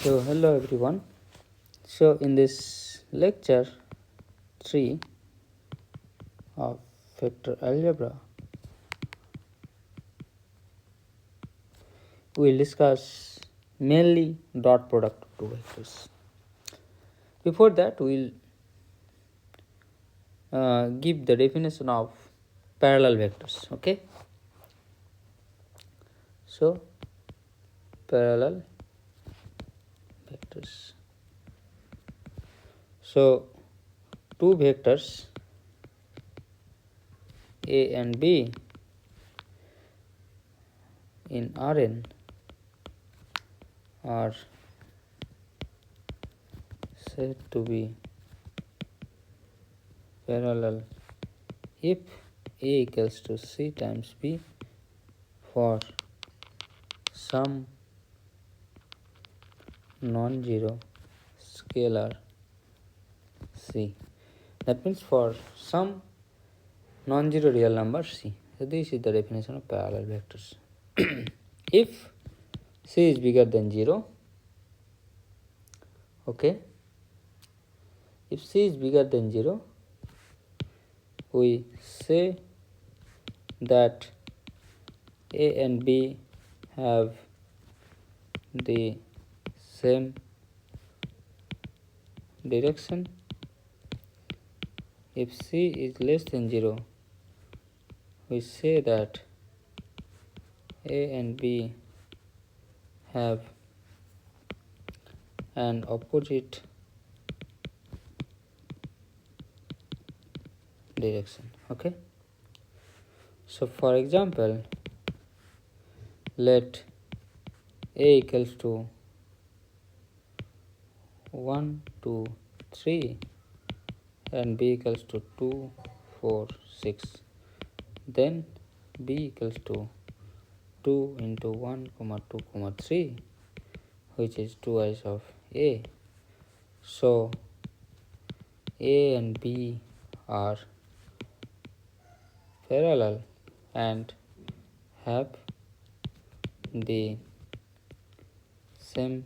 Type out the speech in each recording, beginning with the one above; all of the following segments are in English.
So, hello everyone. So, in this lecture 3 of vector algebra, we will discuss mainly dot product of two vectors. Before that, we will give the definition of parallel vectors. Okay. So, parallel vectors. So, two vectors A and B in Rn are said to be parallel if A equals to C times B for some non-zero scalar C. That means for some non-zero real number C. So this is the definition of parallel vectors. If C is bigger than 0, okay, if C is bigger than 0, we say that A and B have the same direction. If C is less than 0, we say that A and B have an opposite direction. Okay. So for example, let A equals to 1, 2, 3 and B equals to 2, 4, 6. Then B equals to 2 into 1, 2, 3, which is twice of A. So A and B are parallel and have the same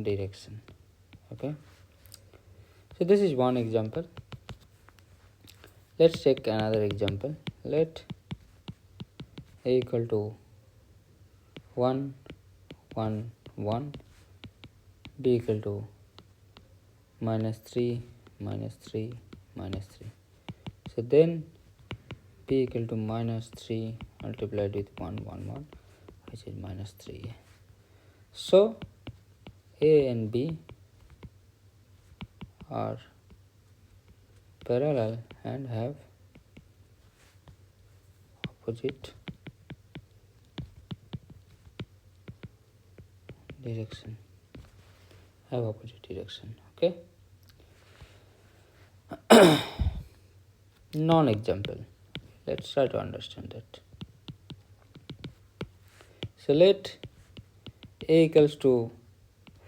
direction. Okay. So this is one example. Let's take another example. Let A equal to 1, 1, 1, B equal to -3, -3, -3. So then B equal to -3 multiplied with 1, 1, 1, which is -3. So A and B are parallel and have opposite direction. Okay. Non-example. Let's try to understand that. So let A equals to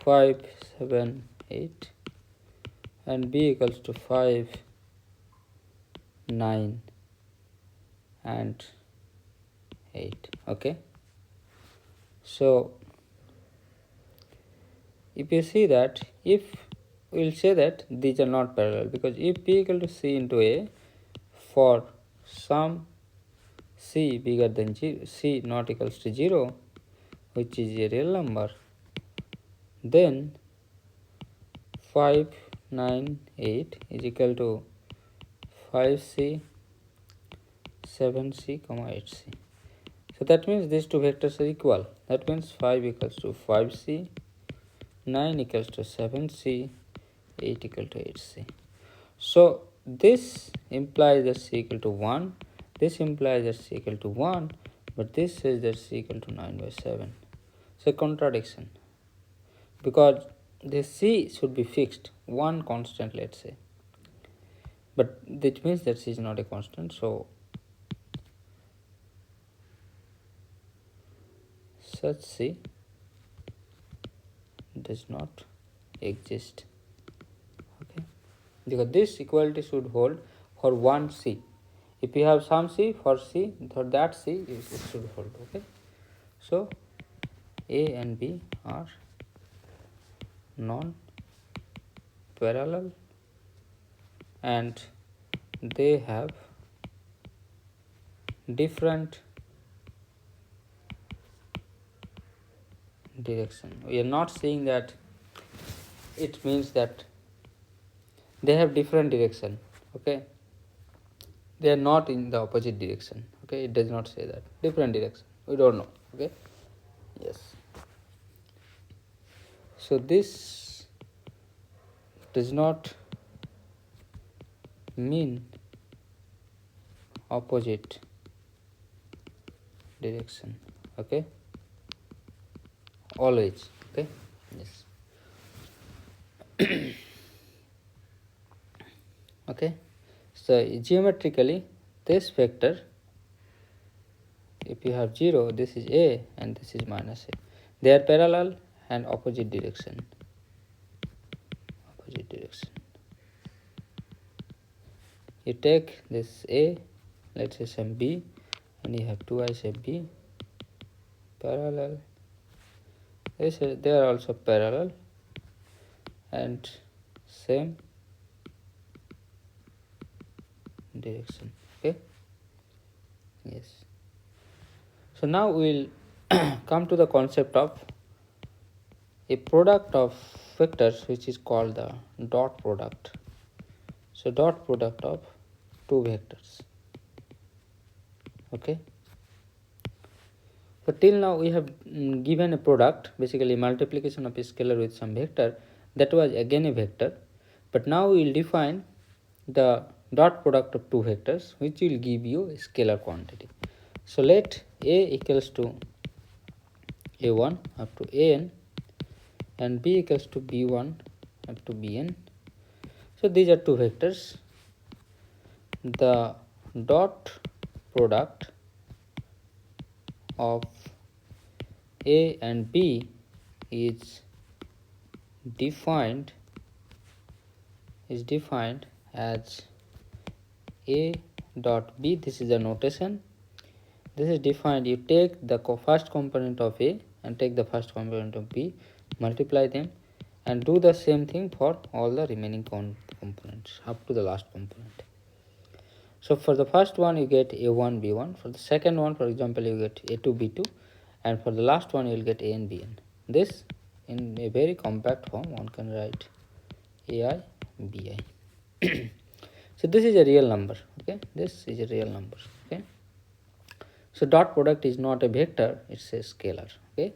5, 7, 8 and B equals to 5, 9 and 8. Okay. So if you see that, if we will say that these are not parallel, because if B equal to C into A for some C bigger than 0, C not equals to 0, which is a real number, then 5, 9, 8 is equal to 5C, 7C, 8C. So that means these two vectors are equal. That means 5 equals to 5C, 9 equals to 7C, 8 equal to 8C. So this implies that C equal to 1, this implies that C equal to 1, but this says that C equal to 9 by 7. So contradiction, because the C should be fixed, one constant, let's say, but that means that C is not a constant, so such C does not exist. Okay, because this equality should hold for one C. If you have some C, for C, for that C it should hold. Okay, so A and B are non-parallel and they have different direction. We are not saying that it means that they have different direction, okay, they are not in the opposite direction, okay, it does not say that. Different direction, we don't know, okay. Yes, so this does not mean opposite direction, okay, always, okay. Yes. Okay, so geometrically this vector, if you have 0, this is a and this is minus a, they are parallel and opposite direction, opposite direction. You take this a, let's say some b, and you have twice a b parallel, they are also parallel and same direction, okay. Yes, so now we'll come to the concept of a product of vectors which is called the dot product. So dot product of two vectors, okay. So till now we have given a product, basically multiplication of a scalar with some vector, that was again a vector, but now we will define the dot product of two vectors which will give you a scalar quantity. So let a equals to a1 up to an and b equals to b1 up to bn. So these are two vectors. The dot product of a and b is defined as a dot b. This is the notation. This is defined, you take the first component of a and take the first component of b, multiply them and do the same thing for all the remaining components up to the last component. So for the first one you get a1 b1, for the second one for example you get a2 b2, and for the last one you will get a and bn. This in a very compact form one can write ai bi. So this is a real number, okay, this is a real number, okay. So dot product is not a vector, it's a scalar, okay.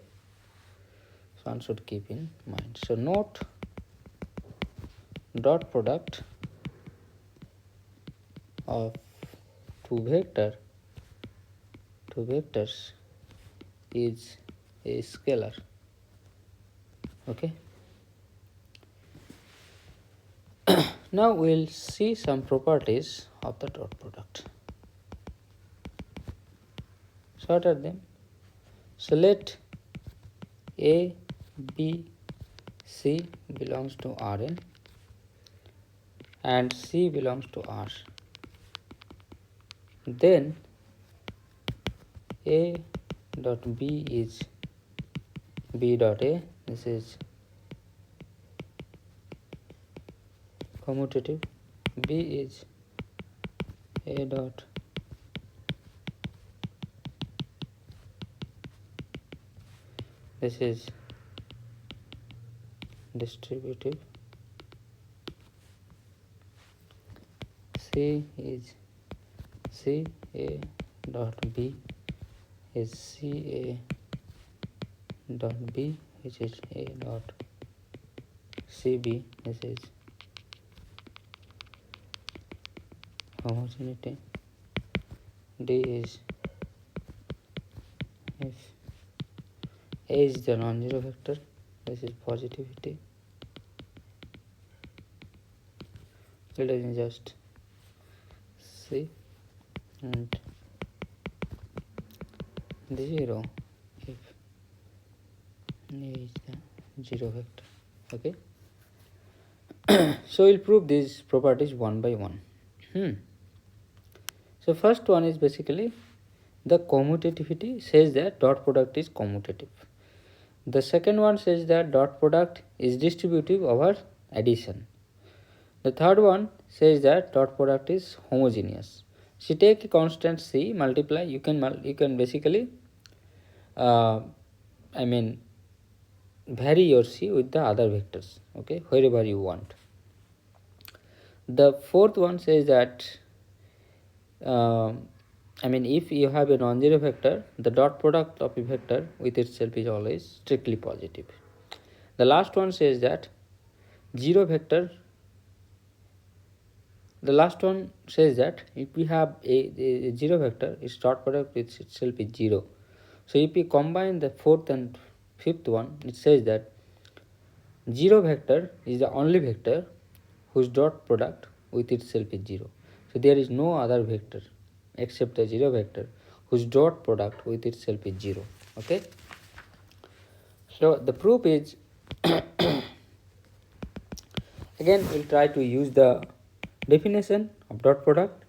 So one should keep in mind. So note dot product of two vectors is a scalar, okay. Now we'll see some properties of the dot product. So what are them? So let a, b, c belongs to Rn and c belongs to R. Then a dot b is b dot a, this is commutative, b is a dot this is distributive, c is c a dot b is c a dot b, which is a dot c b, this is homogeneity, d is if a is the non-zero vector, this is positivity, it is just c, and 0 if a is the zero vector, okay. So we'll prove these properties one by one. So first one is basically the commutativity says that dot product is commutative. The second one says that dot product is distributive over addition. The third one says that dot product is homogeneous. So take a constant c, multiply. You can basically, I mean, vary your c with the other vectors. Okay, wherever you want. The fourth one says that, if you have a non-zero vector, the dot product of a vector with itself is always strictly positive. The last one says that zero vector. The last one says that if we have a zero vector, its dot product with itself is 0. So if we combine the fourth and fifth one, it says that zero vector is the only vector whose dot product with itself is 0. So there is no other vector except the zero vector whose dot product with itself is 0. Okay. So the proof is again we'll try to use the definition of dot product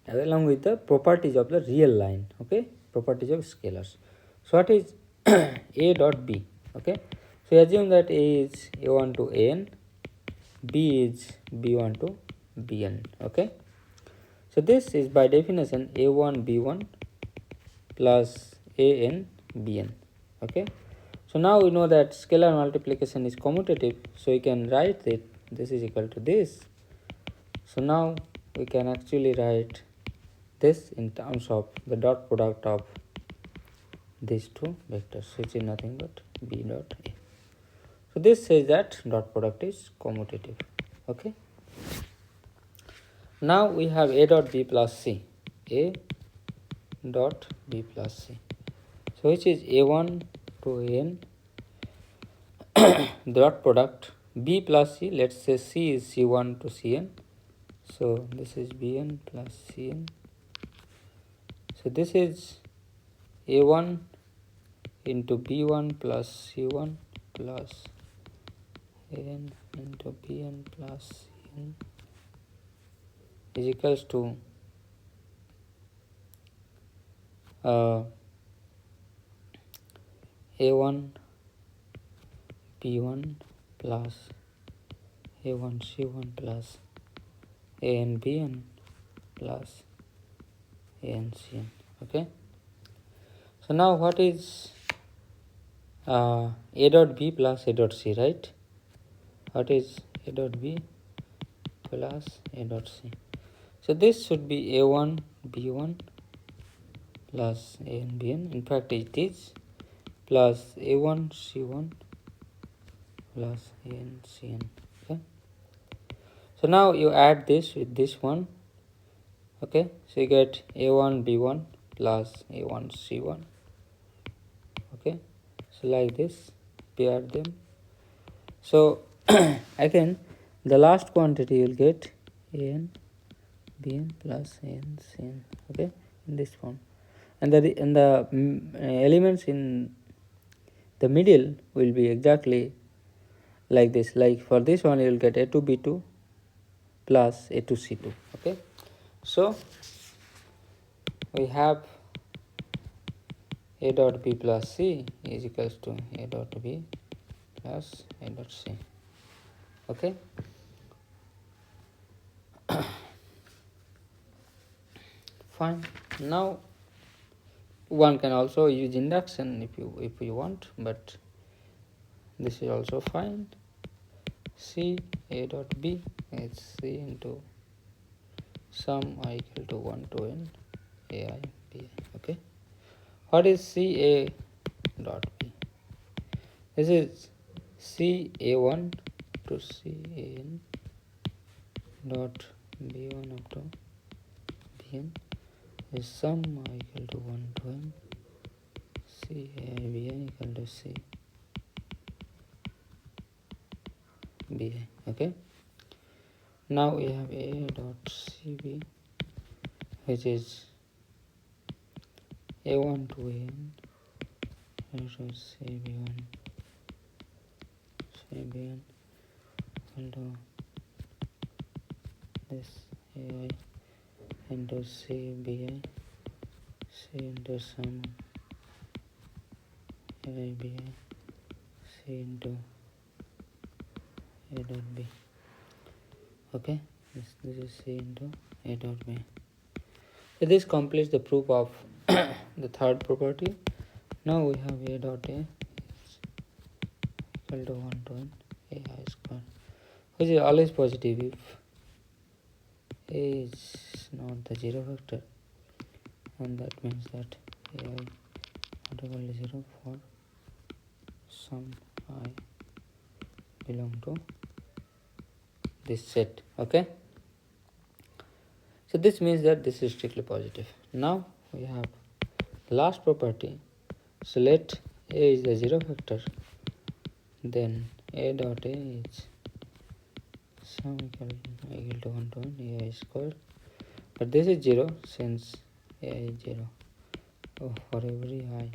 along with the properties of the real line. Okay, properties of scalars. So what is a dot b? Okay, so assume that a is a1 to an, b is b1 to bn. Okay, so this is by definition a1 b1 plus an bn. Okay, so now we know that scalar multiplication is commutative, so we can write it, this is equal to this. So now we can actually write this in terms of the dot product of these two vectors, which is nothing but b dot a. So this says that dot product is commutative. Okay. Now we have a dot b plus c. A dot b plus c. So which is a1 to an dot product b plus c. Let's say c is c1 to cn. So this is bn plus cn. So this is a1 into b1 plus c1 plus an into bn plus cn is equals to a1 b1 plus a1 c1 plus an bn plus an cn. Okay. So now what is a dot b plus a dot c, right? What is a dot b plus a dot c? So this should be a1 b1 plus an bn. In fact it is plus a1 c1 plus an cn. Okay. So now you add this with this one. Okay. So you get a1 b1 plus a1 c1. Okay. So like this, pair them. So again the last quantity you will get an bn plus an cn. Okay, in this form, and the elements in the middle will be exactly like this. Like for this one you will get a2 b2 plus a2 c2. Okay, so we have a dot b plus c is equals to a dot b plus a dot c. Okay. Fine. Now one can also use induction if you want, but this is also fine. C a dot b is c into sum I equal to 1 to n ai bi. Okay. What is c a dot b? This is c a1 to c a n dot b1 up to bn is sum I equal to 1 to n c a I b I equal to c b I. Okay. Now we have a dot cb, which is a1 to an to cb1 cbn equal to this ai into cbi c into sum ai bi C into A dot B. Okay, this is C into A dot B. So this completes the proof of the third property. Now we have A dot A is equal to 1 to n AI square, which is always positive if A is not the zero vector, and that means that AI not equal to 0 for some I belong to this set. Okay, so this means that this is strictly positive. Now we have last property. So let A is the zero vector, then A dot A is sum equal to 1 to 1 AI square, but this is 0 since AI is 0 for every I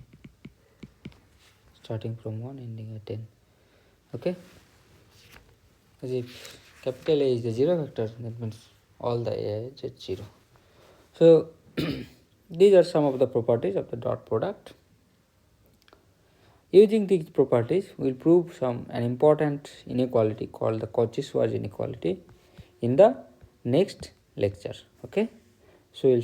starting from 1 ending at 10. Okay, as if capital A is the zero vector, that means all the AI is at 0. So these are some of the properties of the dot product. Using these properties, we will prove an important inequality called the Cauchy-Schwarz inequality in the next lecture. Okay, so we'll